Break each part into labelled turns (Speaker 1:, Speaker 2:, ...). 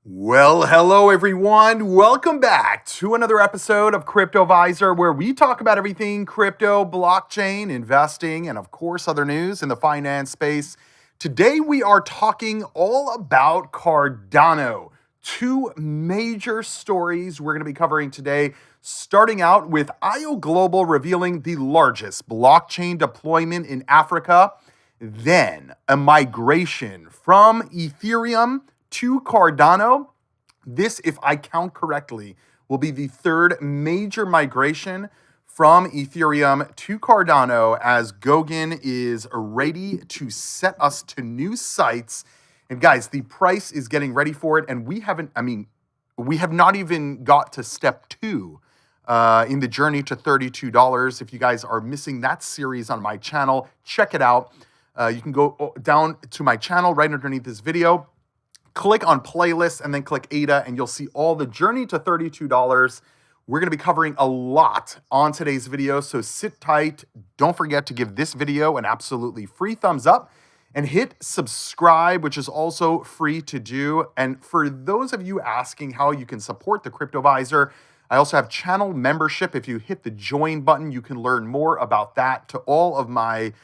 Speaker 1: Well, hello everyone. Welcome back to another episode of Cryptoviser, where we talk about everything crypto, blockchain, investing, and of course other news in the finance space. Today we are talking all about Cardano. Two major stories we're going to be covering today, starting out with IO Global revealing the largest blockchain deployment in Africa, then a migration from Ethereum to Cardano. This, if I count correctly, will be the third major migration from Ethereum to Cardano as Goguen is ready to set us to new sites. And guys, the price is getting ready for it. And we have not even got to step two in the journey to $32. If you guys are missing that series on my channel, check it out. You can go down to my channel right underneath this video, click on playlists, and then click ADA, and you'll see all the journey to $32. We're going to be covering a lot on today's video, so sit tight. Don't forget to give this video an absolutely free thumbs up and hit subscribe, which is also free to do. And for those of you asking how you can support the Cryptoviser, I also have channel membership. If you hit the join button, you can learn more about that. To all of my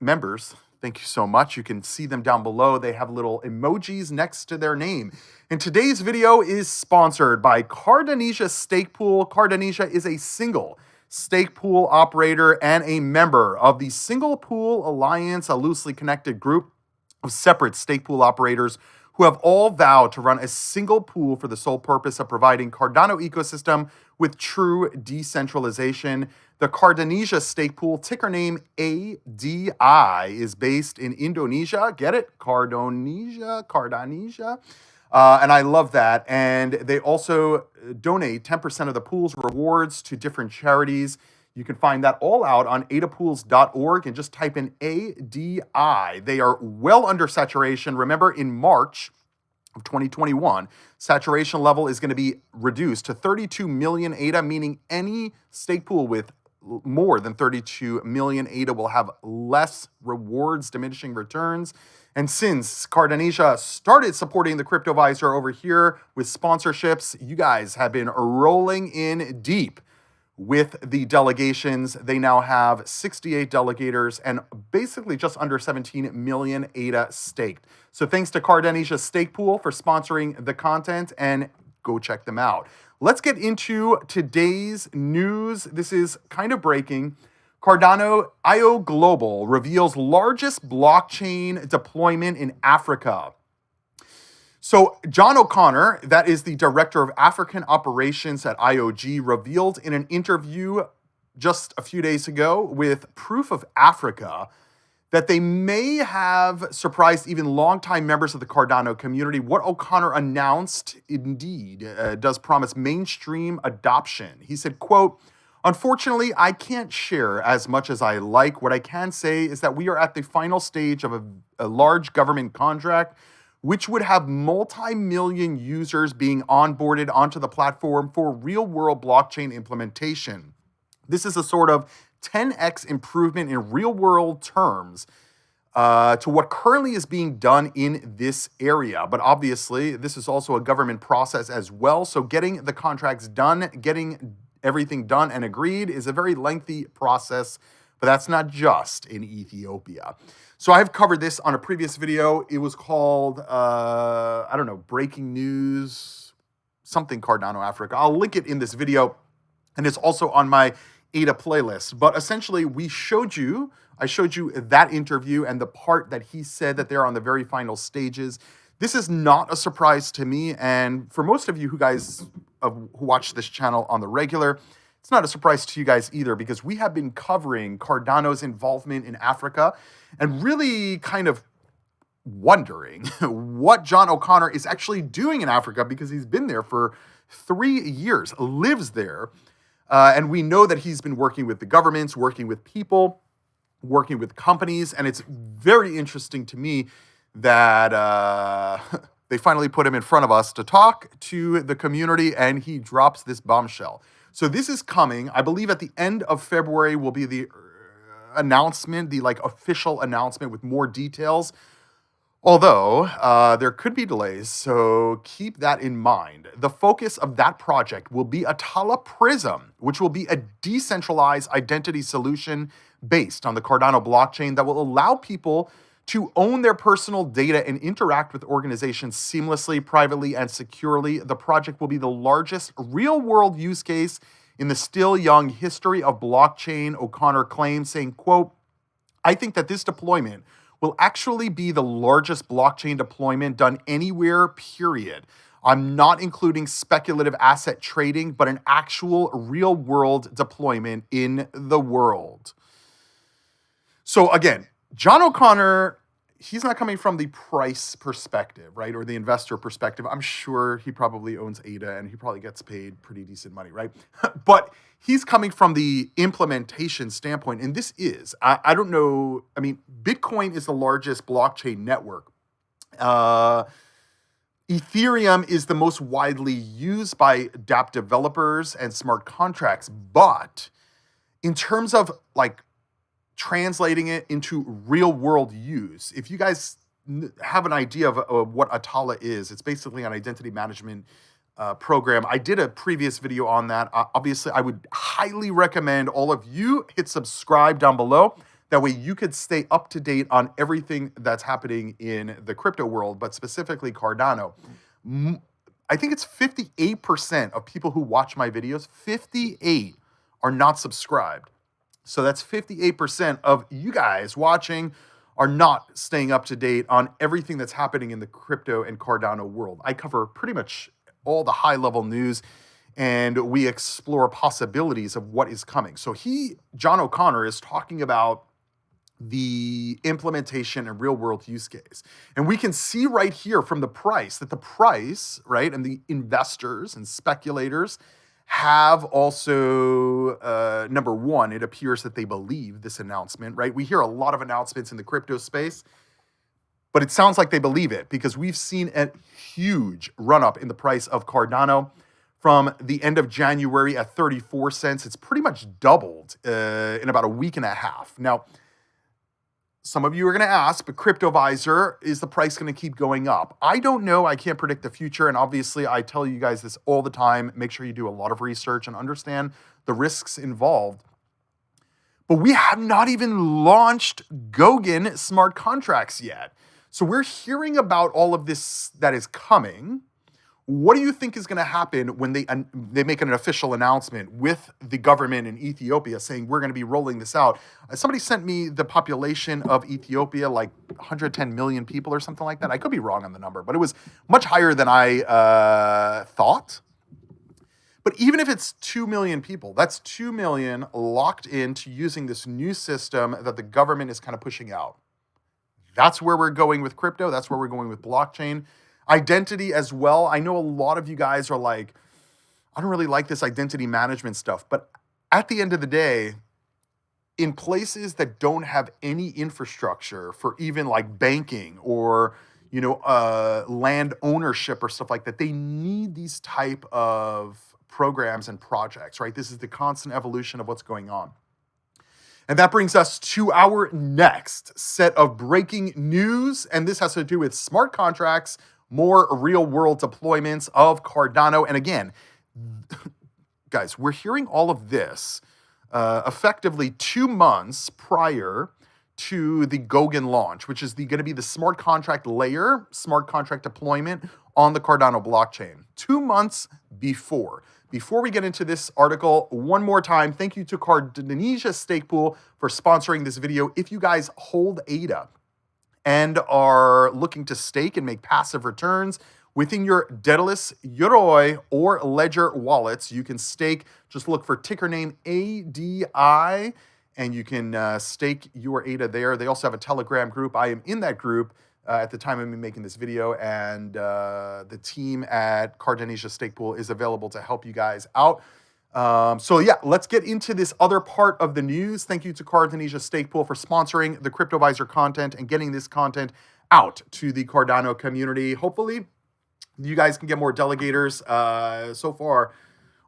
Speaker 1: members, thank you so much. You can see them down below. They have little emojis next to their name. And today's video is sponsored by Cardanosia Stake Pool. Cardanosia is a single stake pool operator and a member of the Single Pool Alliance, a loosely connected group of separate stake pool operators who have all vowed to run a single pool for the sole purpose of providing Cardano ecosystem with true decentralization. The Cardanosia stake pool, ticker name ADI, is based in Indonesia. Get it? Cardanosia. And I love that. And they also donate 10% of the pool's rewards to different charities. You can find that all out on adapools.org and just type in ADI. They are well under saturation. Remember, in March of 2021, saturation level is going to be reduced to 32 million ADA, meaning any stake pool with more than 32 million ADA will have less rewards, diminishing returns. And since Cardanosia started supporting the Cryptoviser over here with sponsorships, you guys have been rolling in deep with the delegations. They now have 68 delegators and basically just under 17 million ADA staked. So thanks to Cardanosia Stake Pool for sponsoring the content, and go check them out. Let's get into today's news. This is kind of breaking. Cardano IO Global reveals largest blockchain deployment in Africa. So John O'Connor, that is the director of African operations at IOG, revealed in an interview just a few days ago with Proof of Africa that they may have surprised even longtime members of the Cardano community. What O'Connor announced, indeed, does promise mainstream adoption. He said, quote, "Unfortunately, I can't share as much as I like. What I can say is that we are at the final stage of a large government contract which would have multi-million users being onboarded onto the platform for real-world blockchain implementation. This is a sort of 10x improvement in real-world terms to what currently is being done in this area. But obviously, this is also a government process as well. So getting the contracts done, getting everything done and agreed is a very lengthy process, but that's not just in Ethiopia. So I've covered this on a previous video. It was called, breaking news, something Cardano Africa. I'll link it in this video, and it's also on my ADA playlist. But essentially, I showed you that interview and the part that he said that they're on the very final stages. This is not a surprise to me, and for most of you who watch this channel on the regular, it's not a surprise to you guys either, because we have been covering Cardano's involvement in Africa and really kind of wondering what John O'Connor is actually doing in Africa, because he's been there for 3 years, lives there. And we know that he's been working with the governments, working with people, working with companies. And it's very interesting to me that they finally put him in front of us to talk to the community, and he drops this bombshell. So this is coming. I believe at the end of February will be the announcement, the official announcement with more details. Although there could be delays, so keep that in mind. The focus of that project will be Atala Prism, which will be a decentralized identity solution based on the Cardano blockchain that will allow people to own their personal data and interact with organizations seamlessly, privately, and securely. The project will be the largest real-world use case in the still young history of blockchain, O'Connor claims, saying, quote, "I think that this deployment will actually be the largest blockchain deployment done anywhere, period. I'm not including speculative asset trading, but an actual real-world deployment in the world." So again, John O'Connor, he's not coming from the price perspective, right? Or the investor perspective. I'm sure he probably owns ADA and he probably gets paid pretty decent money, right? But he's coming from the implementation standpoint. And this is, I don't know, I mean, Bitcoin is the largest blockchain network. Ethereum is the most widely used by dApp developers and smart contracts. But in terms of like translating it into real world use, if you guys have an idea of what Atala is, it's basically an identity management program. I did a previous video on that. Obviously, I would highly recommend all of you hit subscribe down below. That way you could stay up to date on everything that's happening in the crypto world, but specifically Cardano. I think it's 58% of people who watch my videos, 58 are not subscribed. So that's 58% of you guys watching are not staying up to date on everything that's happening in the crypto and Cardano world. I cover pretty much all the high-level news, and we explore possibilities of what is coming. So John O'Connor, is talking about the implementation and real-world use case. And we can see right here from the price that the price, right, and the investors and speculators have also, number one, it appears that they believe this announcement, right? We hear a lot of announcements in the crypto space, but it sounds like they believe it because we've seen a huge run-up in the price of Cardano from the end of January at 34 cents. It's pretty much doubled in about a week and a half. Now, some of you are going to ask, but Cryptoviser, is the price going to keep going up? I don't know. I can't predict the future. And obviously, I tell you guys this all the time. Make sure you do a lot of research and understand the risks involved. But we have not even launched Goguen smart contracts yet. So we're hearing about all of this that is coming. What do you think is going to happen when they make an official announcement with the government in Ethiopia saying we're going to be rolling this out? Somebody sent me the population of Ethiopia, like 110 million people or something like that. I could be wrong on the number, but it was much higher than I thought. But even if it's 2 million people, that's 2 million locked into using this new system that the government is kind of pushing out. That's where we're going with crypto. That's where we're going with blockchain. Identity as well. I know a lot of you guys are like, I don't really like this identity management stuff. But at the end of the day, in places that don't have any infrastructure for even like banking or, land ownership or stuff like that, they need these type of programs and projects, right? This is the constant evolution of what's going on. And that brings us to our next set of breaking news. And this has to do with smart contracts, more real-world deployments of Cardano. And again, guys, we're hearing all of this effectively 2 months prior to the Goguen launch, which is going to be the smart contract layer, smart contract deployment on the Cardano blockchain. 2 months before. Before we get into this article, one more time, thank you to Cardanosia Stake Pool for sponsoring this video. If you guys hold ADA and are looking to stake and make passive returns within your Daedalus, Yoroi, or Ledger wallets, you can stake. Just look for ticker name ADI, and you can stake your ADA there. They also have a Telegram group. I am in that group at the time of me making this video, and the team at Cardanosia Stake Pool is available to help you guys out. So yeah, let's get into this other part of the news. Thank you to Cardanosia Stake Pool for sponsoring the Cryptoviser content and getting this content out to the Cardano community. Hopefully, you guys can get more delegators. So far,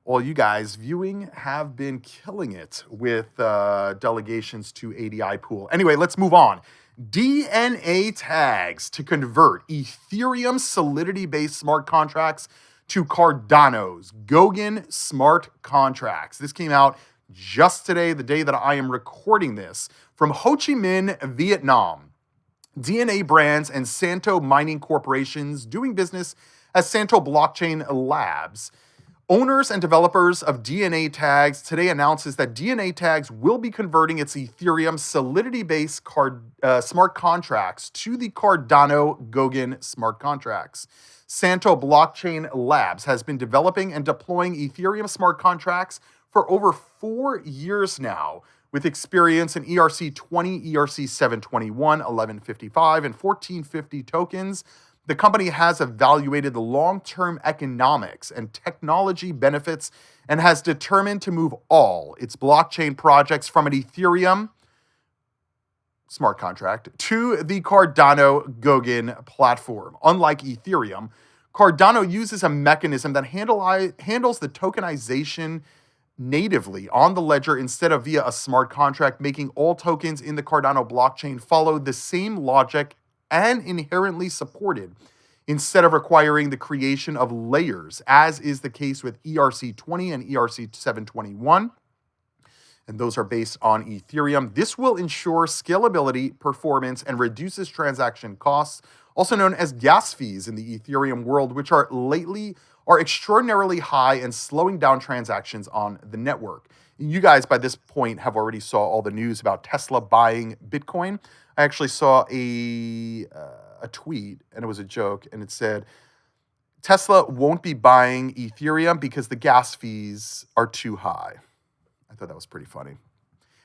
Speaker 1: all you guys viewing have been killing it with delegations to ADI Pool. Anyway, let's move on. DNA tags to convert Ethereum Solidity-based smart contracts to Cardano's Goguen smart contracts. This came out just today, the day that I am recording this, from Ho Chi Minh, Vietnam. DNA Brands and Santo Mining Corporations, doing business as Santo Blockchain Labs. Owners and developers of DNA Tags today announces that DNA Tags will be converting its Ethereum Solidity-based smart contracts to the Cardano Goguen smart contracts. Santo Blockchain Labs has been developing and deploying Ethereum smart contracts for over 4 years now, with experience in ERC20, ERC721, 1155, and 1450 tokens. The company has evaluated the long-term economics and technology benefits and has determined to move all its blockchain projects from an Ethereum smart contract to the Cardano Goguen platform. Unlike Ethereum, Cardano uses a mechanism that handles the tokenization natively on the ledger instead of via a smart contract, making all tokens in the Cardano blockchain follow the same logic and inherently supported, instead of requiring the creation of layers, as is the case with ERC20 and ERC721. And those are based on Ethereum. This will ensure scalability, performance, and reduces transaction costs, also known as gas fees in the Ethereum world, which are extraordinarily high and slowing down transactions on the network. You guys, by this point, have already saw all the news about Tesla buying Bitcoin. I actually saw a tweet, and it was a joke, and it said, Tesla won't be buying Ethereum because the gas fees are too high. I thought that was pretty funny.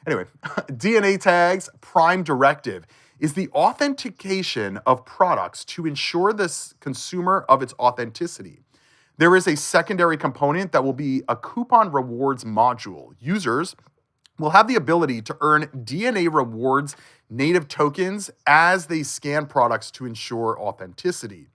Speaker 1: Anyway, DNA Tags Prime Directive is the authentication of products to ensure the consumer of its authenticity. There is a secondary component that will be a coupon rewards module. Users will have the ability to earn DNA rewards native tokens as they scan products to ensure authenticity.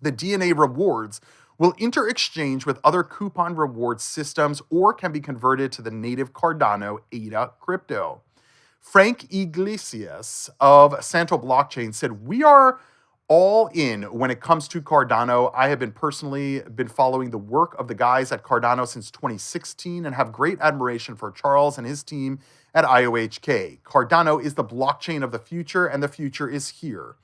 Speaker 1: The DNA rewards will inter-exchange with other coupon reward systems or can be converted to the native Cardano ADA crypto. Frank Iglesias of Santo Blockchain said, "We are all in when it comes to Cardano. I have personally been following the work of the guys at Cardano since 2016 and have great admiration for Charles and his team at IOHK. Cardano is the blockchain of the future, and the future is here."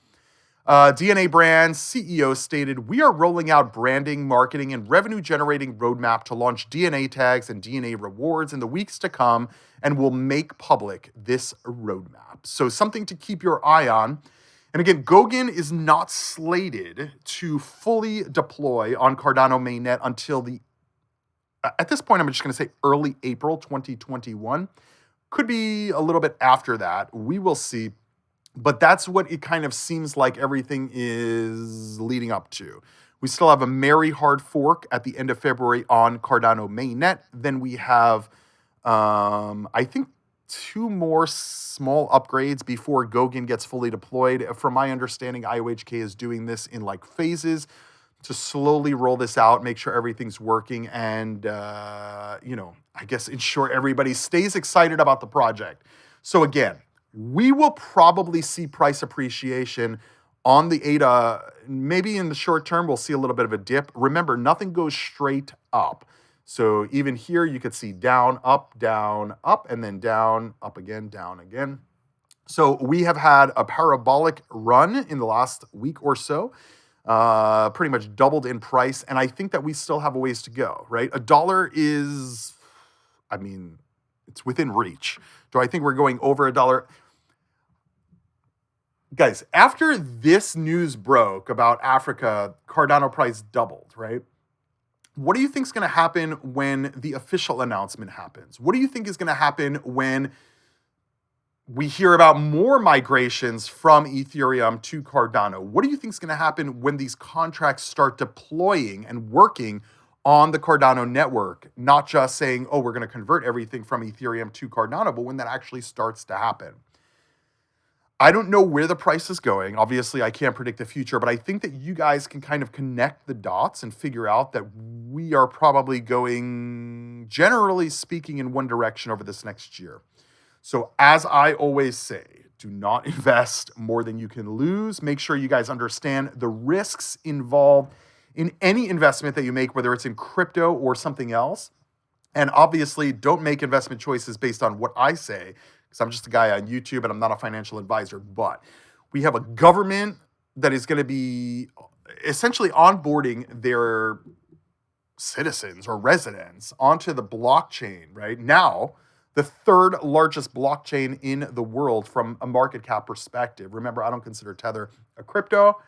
Speaker 1: DNA Brands CEO stated, "We are rolling out branding, marketing, and revenue-generating roadmap to launch DNA tags and DNA rewards in the weeks to come, and will make public this roadmap." So something to keep your eye on. And again, Goguen is not slated to fully deploy on Cardano mainnet until at this point, I'm just going to say early April 2021. Could be a little bit after that. We will see. But that's what it kind of seems like everything is leading up to. We still have a merry hard fork at the end of February on Cardano mainnet. Then we have, I think, 2 more small upgrades before Goguen gets fully deployed. From my understanding, IOHK is doing this in like phases to slowly roll this out, make sure everything's working, and, I guess ensure everybody stays excited about the project. So again, we will probably see price appreciation on the ADA. Maybe in the short term, we'll see a little bit of a dip. Remember, nothing goes straight up. So even here, you could see down, up, and then down, up again, down again. So we have had a parabolic run in the last week or so, pretty much doubled in price. And I think that we still have a ways to go, right? $1 is, it's within reach. Do I think we're going over $1? Guys, after this news broke about Africa, Cardano price doubled, right? What do you think is going to happen when the official announcement happens? What do you think is going to happen when we hear about more migrations from Ethereum to Cardano? What do you think is going to happen when these contracts start deploying and working on the Cardano network? Not just saying, oh, we're going to convert everything from Ethereum to Cardano, but when that actually starts to happen. I don't know where the price is going. Obviously, I can't predict the future, but I think that you guys can kind of connect the dots and figure out that we are probably going, generally speaking, in one direction over this next year. So as I always say, Do not invest more than you can lose. Make sure you guys understand the risks involved in any investment that you make, whether it's in crypto or something else. And obviously, don't make investment choices based on what I say, because I'm just a guy on YouTube and I'm not a financial advisor. But we have a government that is going to be essentially onboarding their citizens or residents onto the blockchain right now, the third largest blockchain in the world from a market cap perspective. Remember, I don't consider Tether a crypto.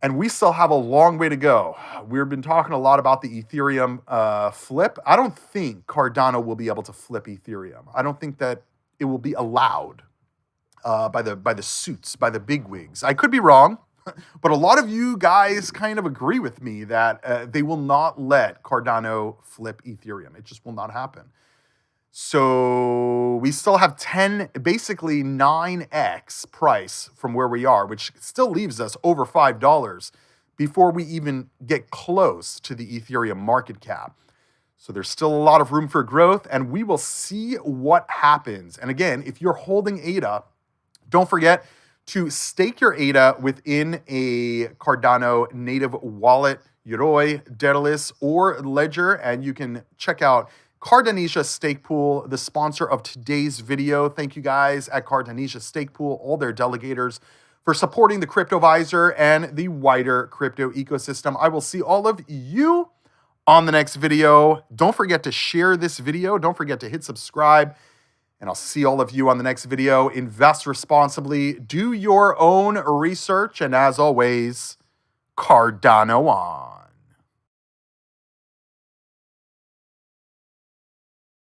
Speaker 1: And we still have a long way to go. We've been talking a lot about the Ethereum flip. I don't think Cardano will be able to flip Ethereum. I don't think that it will be allowed by the suits, by the bigwigs. I could be wrong, but a lot of you guys kind of agree with me that they will not let Cardano flip Ethereum. It just will not happen. So we still have basically 9x price from where we are, which still leaves us over $5 before we even get close to the Ethereum market cap. So there's still a lot of room for growth, and we will see what happens. And again, if you're holding ADA, don't forget to stake your ADA within a Cardano native wallet, Yoroi, Daedalus, or Ledger, and you can check out Cardanosia Stake Pool, the sponsor of today's video. Thank you guys at Cardanosia Stake Pool, all their delegators, for supporting the Cryptoviser and the wider crypto ecosystem. I will see all of you on the next video. Don't forget to share this video. Don't forget to hit subscribe. And I'll see all of you on the next video. Invest responsibly. Do your own research. And as always, Cardano on.